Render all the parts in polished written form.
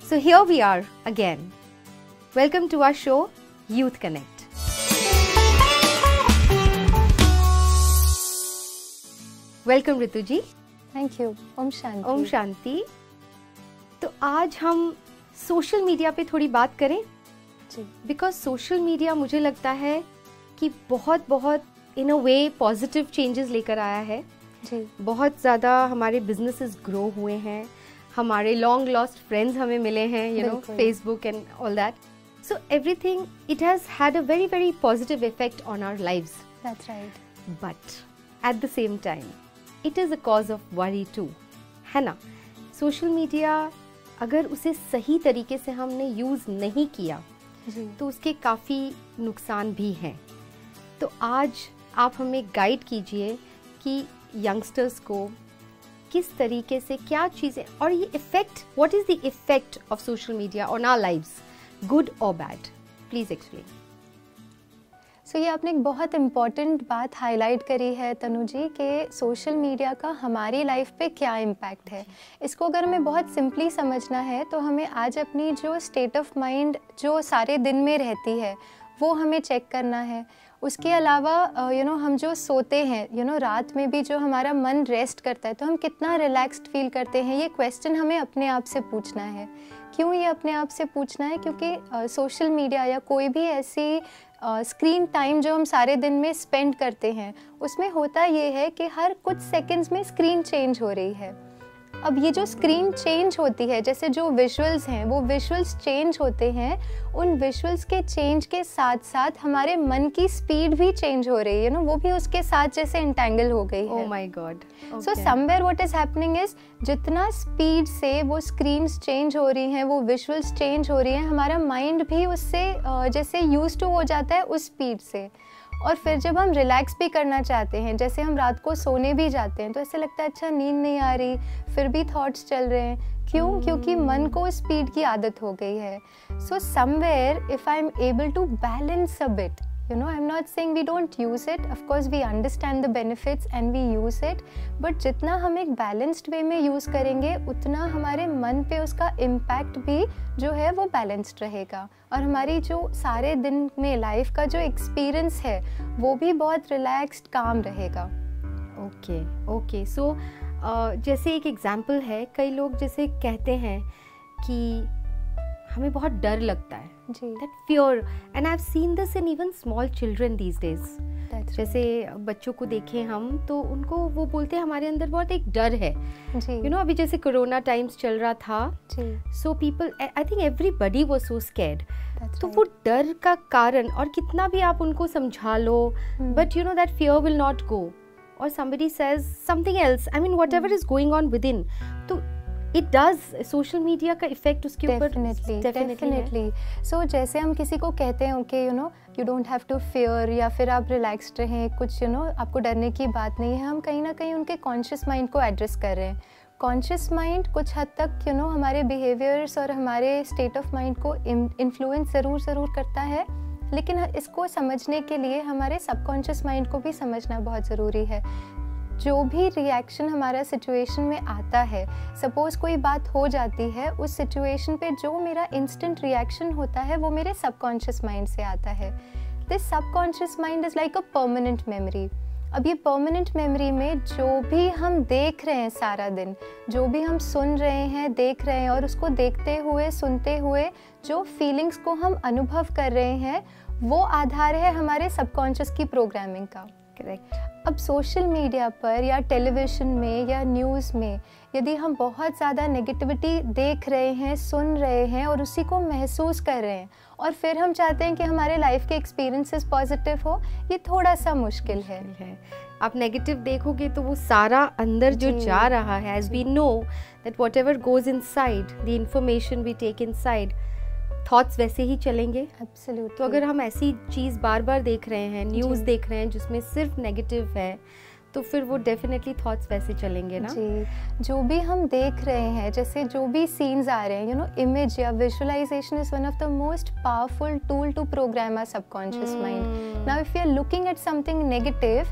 So here we are again. Welcome to our show, Youth Connect. Welcome Ritu ji. Thank you. ओम शांति. ओम शांति. तो आज हम सोशल मीडिया पे थोड़ी बात करें जी. बिकॉज सोशल मीडिया मुझे लगता है कि बहुत इन अ वे पॉजिटिव चेंजेस लेकर आया है जी. बहुत ज़्यादा हमारे बिजनेसेस ग्रो हुए हैं, हमारे लॉन्ग लॉस्ट फ्रेंड्स हमें मिले हैं, you know, Facebook and all that. So everything it has had a very positive effect on our lives. That's right. But at the same time it is a cause of worry too, है ना. Social media अगर उसे सही तरीके से हमने use नहीं किया तो उसके काफ़ी नुकसान भी हैं. तो आज आप हमें गाइड कीजिए कि यंगस्टर्स को किस तरीके से क्या चीज़ें और ये effect, what is the effect of social media on our lives, good और बैड. Please explain. सो ये आपने एक बहुत इम्पॉर्टेंट बात हाईलाइट करी है तनु जी कि सोशल मीडिया का हमारी लाइफ पे क्या इम्पैक्ट है. इसको अगर हमें बहुत सिंपली समझना है तो हमें आज अपनी जो स्टेट ऑफ माइंड जो सारे दिन में रहती है वो हमें चेक करना है. उसके अलावा हम जो सोते हैं रात में भी जो हमारा मन रेस्ट करता है तो हम कितना रिलैक्स्ड फील करते हैं, ये क्वेश्चन हमें अपने आप से पूछना है. क्यों ये अपने आप से पूछना है? क्योंकि सोशल मीडिया या कोई भी ऐसी स्क्रीन टाइम जो हम सारे दिन में स्पेंड करते हैं उसमें होता ये है कि हर कुछ सेकंड्स में स्क्रीन चेंज हो रही है. अब ये जो स्क्रीन चेंज होती है, जैसे जो विजुअल्स हैं वो विजुअल्स चेंज होते हैं, उन विजुअल्स के चेंज के साथ साथ हमारे मन की स्पीड भी चेंज हो रही है वो भी उसके साथ जैसे इंटेंगल हो गई है. Oh my God. So somewhere what is happening is जितना स्पीड से वो स्क्रीन्स चेंज हो रही हैं, वो विजुअल्स चेंज हो रही हैं, हमारा माइंड भी उससे जैसे यूज्ड टू हो जाता है उस स्पीड से. और फिर जब हम रिलैक्स भी करना चाहते हैं, जैसे हम रात को सोने भी जाते हैं तो ऐसे लगता है अच्छा नींद नहीं आ रही, फिर भी थॉट्स चल रहे हैं. क्यों? क्योंकि मन को स्पीड की आदत हो गई है. So somewhere if I am able to balance a bit, I'm not saying we don't use it. Of course we understand the benefits and we use it. But जितना हम एक balanced way में use करेंगे उतना हमारे मन पे उसका impact भी जो है वो balanced रहेगा और हमारी जो सारे दिन में लाइफ का जो experience है वो भी बहुत relaxed, calm रहेगा. ओके. सो जैसे एक एग्जाम्पल है, कई लोग जैसे कहते हैं कि हमें बहुत डर लगता है, that fear, and I've seen this in even small children these days. जैसे बच्चों को देखें हम तो उनको वो बोलते हैं हमारे अंदर बहुत एक डर है. अभी जैसे कोरोना टाइम्स चल रहा था, so people, I think everybody was so scared. तो वो डर का कारण, और कितना भी आप उनको समझा लो, but that fear will not go, or somebody says something else, I mean whatever is going on within, तो It does. सोशल मीडिया का इफेक्ट उसके ऊपर डेफिनेटली. सो जैसे हम किसी को कहते हैं कि you don't have to fear, या फिर आप रिलैक्स्ड रहें, कुछ आपको डरने की बात नहीं है, हम कहीं ना कहीं उनके कॉन्शियस माइंड को एड्रेस कर रहे हैं. कॉन्शियस माइंड कुछ हद तक हमारे बिहेवियर्स और हमारे स्टेट ऑफ माइंड को इन्फ्लुएंस ज़रूर करता है, लेकिन इसको समझने के लिए हमारे सबकॉन्शियस माइंड को भी समझना बहुत ज़रूरी है. जो भी रिएक्शन हमारा सिचुएशन में आता है, सपोज कोई बात हो जाती है, उस सिचुएशन पे जो मेरा इंस्टेंट रिएक्शन होता है वो मेरे सबकॉन्शियस माइंड से आता है. This subconscious mind is like a permanent memory. अब ये परमानेंट मेमोरी में जो भी हम देख रहे हैं सारा दिन, जो भी हम सुन रहे हैं, देख रहे हैं, और उसको देखते हुए सुनते हुए जो फीलिंग्स को हम अनुभव कर रहे हैं वो आधार है हमारे सबकॉन्शियस की प्रोग्रामिंग का. करेक्ट. अब सोशल मीडिया पर या टेलीविज़न में या न्यूज़ में यदि हम बहुत ज़्यादा नेगेटिविटी देख रहे हैं, सुन रहे हैं और उसी को महसूस कर रहे हैं, और फिर हम चाहते हैं कि हमारे लाइफ के एक्सपीरियंसेस पॉजिटिव हो, ये थोड़ा सा मुश्किल है. आप नेगेटिव देखोगे तो वो सारा अंदर जो जा रहा है, as we know that whatever goes inside, the information we take inside, thoughts वैसे ही चलेंगे. एब्सोल्युटली. तो अगर हम ऐसी चीज़ बार बार देख रहे हैं, न्यूज़ देख रहे हैं जिसमें सिर्फ नेगेटिव है, तो फिर वो डेफिनेटली थॉट्स वैसे चलेंगे ना. जी. जो भी हम देख रहे हैं, जैसे जो भी सीन्स आ रहे हैं, इमेज या visualisation is one of the most powerful tool to program our subconscious mind. Now if you are looking at something negative,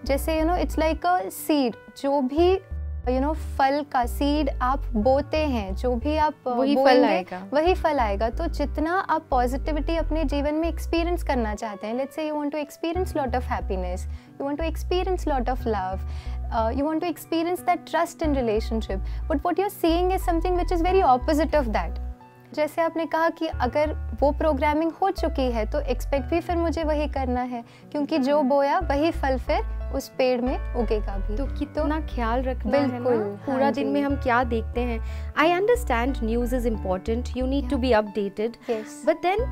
जैसे इट्स लाइक अ सीड, जो भी फल का सीड आप बोते हैं, जो भी आप वही फल आएगा, वही फल आएगा। तो जितना आप पॉजिटिविटी अपने जीवन में एक्सपीरियंस करना चाहते हैं, let's say you want to experience lot of happiness, you want to experience lot of love, you want to experience that trust in relationship, but what you're seeing is something which is very opposite of that. जैसे आपने कहा कि अगर वो programming हो चुकी है तो एक्सपेक्ट भी फिर मुझे वही करना है, क्योंकि जो बोया वही फल फिर उस पेड़ में उगेगा भी। तो कितना ख्याल रखना है ना, पूरा दिन में हम क्या देखते हैं। I understand news is important, you need to be updated, but then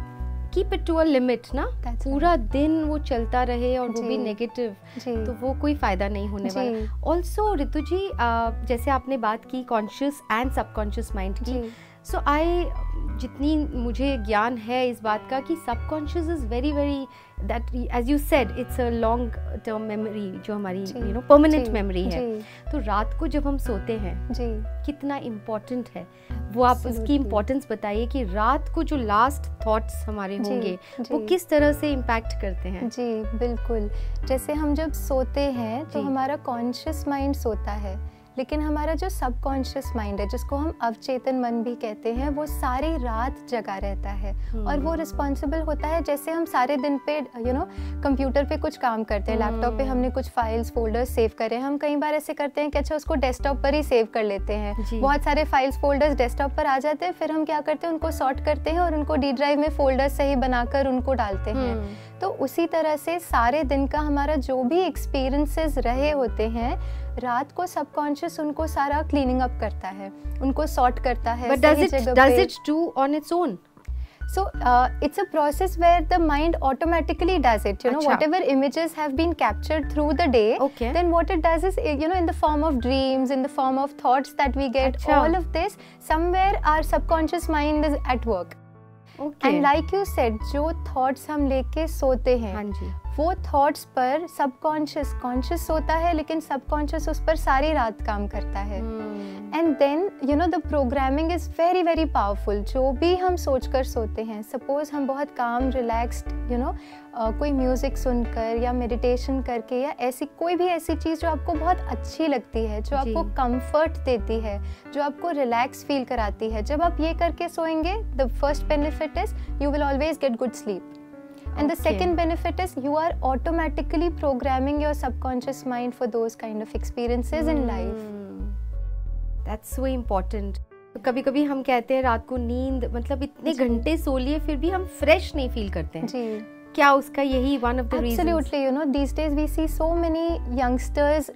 keep it to a limit ना। पूरा दिन वो चलता रहे और वो भी नेगेटिव, तो वो कोई फायदा नहीं होने वाला। ऑल्सो ऋतु जी, जैसे आपने बात की कॉन्शियस एंड सबकॉन्शियस माइंड की, सो जितनी मुझे ज्ञान है इस बात का कि subconscious is very very that, as you said, it's a long term memory, जो हमारी परमानेंट मेमोरी है। तो रात को जब हम सोते हैं कितना इम्पोर्टेंट है वो, आप उसकी इम्पोर्टेंस बताइए कि रात को जो लास्ट थॉट्स हमारे होंगे वो किस तरह से इम्पैक्ट करते हैं। जी बिल्कुल, जैसे हम जब सोते हैं तो हमारा कॉन्शियस माइंड सोता है, लेकिन हमारा जो सबकॉन्शियस माइंड है, जिसको हम अवचेतन मन भी कहते हैं, वो सारी रात जगा रहता है। और वो रिस्पॉन्सिबल होता है, जैसे हम सारे दिन पे कंप्यूटर पे कुछ काम करते हैं, लैपटॉप पे हमने कुछ फाइल्स फोल्डर्स सेव करे हैं, हम कई बार ऐसे करते हैं कि अच्छा उसको डेस्कटॉप पर ही सेव कर लेते हैं। बहुत सारे फाइल्स फोल्डर्स डेस्कटॉप पर आ जाते हैं, फिर हम क्या करते हैं, उनको सॉर्ट करते हैं और उनको डी ड्राइव में फोल्डर सही बनाकर उनको डालते हैं। तो उसी तरह से सारे दिन का हमारा जो भी एक्सपीरियंसेस रहे होते हैं, रात को सबकॉन्शियस उनको सारा क्लीनिंग अप करता है, उनको सॉर्ट करता है। But does it do on its own? So it's a process where the mind automatically does it. Whatever images have been captured through the day, then what it does is, in the form of dreams, in the form of thoughts that we get, all of this, somewhere our subconscious mind is at work. And like you said, जो thoughts हम लेके सोते हैं, वो thoughts पर subconscious, conscious सोता है लेकिन सबकॉन्शियस उस पर सारी रात काम करता है। And then the programming is very very powerful. जो भी हम सोचकर सोते हैं, सपोज हम बहुत काम रिलैक्स्ड कोई म्यूज़िक सुनकर या मेडिटेशन करके या ऐसी कोई भी ऐसी चीज़ जो आपको बहुत अच्छी लगती है, जो आपको कंफर्ट देती है, जो आपको रिलैक्स फील कराती है, जब आप ये करके सोएंगे, the first benefit is you will always get good sleep. And the second benefit is you are automatically programming your subconscious mind for those kind of experiences in life. That's so important. तो कभी-कभी हम कहते हैं रात को नींद मतलब इतने घंटे सो लिए फिर भी हम फ्रेश नहीं फील करते हैं. जी. क्या उसका यही one of the reasons? Absolutely, these days we see so many youngsters,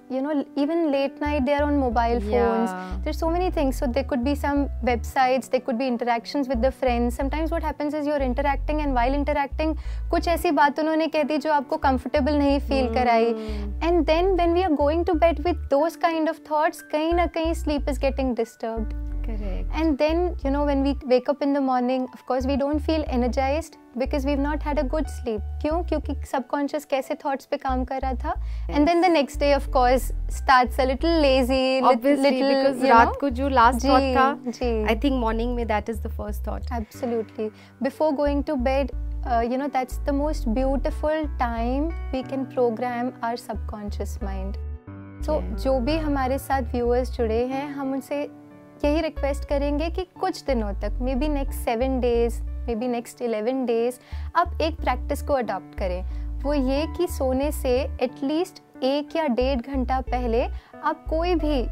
even late night they are on mobile phones. There's so many things. So there could be some websites, there could be interactions with the friends. Sometimes what happens is you're interacting and while interacting, कुछ ऐसी बात उन्होंने कह दी जो आपको comfortable नहीं feel कराई. And then when we are going to bed with those kind of thoughts, कहीं ना कहीं sleep is getting disturbed. Correct. And then when we wake up in the morning, of course we don't feel energized because we've not had a good sleep. क्यों? क्योंकि subconscious कैसे thoughts पे काम कर रहा था. And then the next day of course starts a little lazy. Obviously, because रात को जो last thought था, I think morning में that is the first thought. Absolutely. Before going to bed, that's the most beautiful time we can program our subconscious mind. So जो भी हमारे साथ viewers जुड़े हैं, हम उनसे यही रिक्वेस्ट करेंगे कि कुछ दिनों तक, may be next 7 days, may be next 11 days, आप एक प्रैक्टिस को अडॉप्ट करें. वो ये कि सोने से एटलीस्ट 1 या 1.5 घंटा पहले आप कोई भी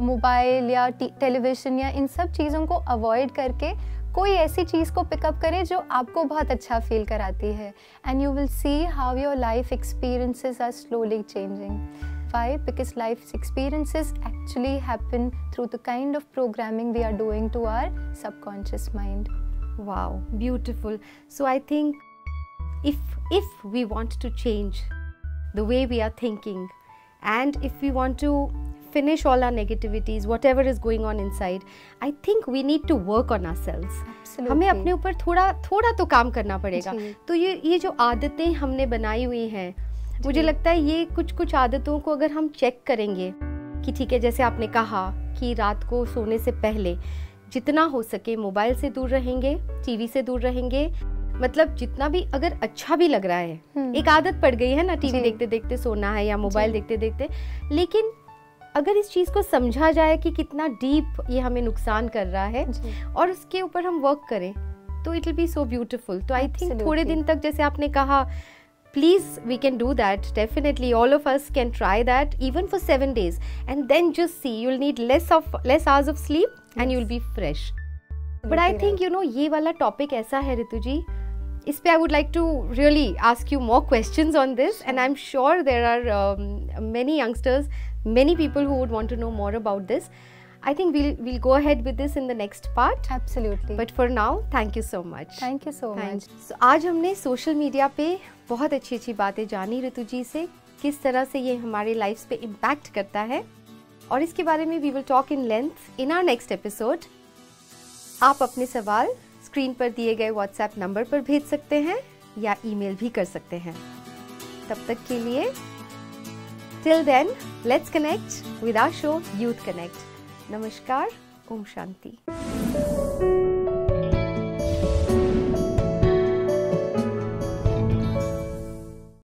मोबाइल या टेलीविज़न या इन सब चीज़ों को अवॉइड करके कोई ऐसी चीज़ को पिकअप करें जो आपको बहुत अच्छा फील कराती है. And you will see how your life experiences are slowly changing. Why? Because life's experiences actually happen through the kind of programming we are doing to our subconscious mind. Wow, beautiful. So I think if we want to change the way we are thinking, and if we want to finish all our negativities, whatever is going on inside, I think we need to work on ourselves. Absolutely. हमें अपने ऊपर थोड़ा तो काम करना पड़ेगा. तो ये जो आदतें हमने बनाई हुई हैं, मुझे लगता है ये कुछ आदतों को अगर हम चेक करेंगे कि ठीक है, जैसे आपने कहा कि रात को सोने से पहले जितना हो सके मोबाइल से दूर रहेंगे, टीवी से दूर रहेंगे, मतलब जितना भी अगर अच्छा भी लग रहा है, एक आदत पड़ गई है ना टीवी देखते देखते सोना है या मोबाइल देखते देखते, लेकिन अगर इस चीज़ को समझा जाए कि कितना डीप ये हमें नुकसान कर रहा है और उसके ऊपर हम वर्क करें तो it will be so beautiful. तो आई थिंक थोड़े दिन तक, जैसे आपने कहा, please, we can do that. Definitely all of us can try that even for 7 days, and then just see, you'll need less hours of sleep and you'll be fresh. But I think, you know, ये वाला topic ऐसा है रितु जी, इस पे I would like to really ask you more questions on this, and I'm sure there are many youngsters, many people who would want to know more about this. I think we'll go ahead with this in the next part. Absolutely. But for now, thank you so much. Thank you so much. So, आज हमने social media पे बहुत अच्छी बातें जानी ऋतु जी से, किस तरह से ये हमारे लाइफ्स पे इम्पैक्ट करता है, और इसके बारे में we will talk in length in our next episode. आप अपने सवाल स्क्रीन पर दिए गए व्हाट्सएप नंबर पर भेज सकते हैं या ईमेल भी कर सकते हैं. तब तक के लिए, till then, let's connect with our show Youth Connect. नमस्कार, ओम शांति.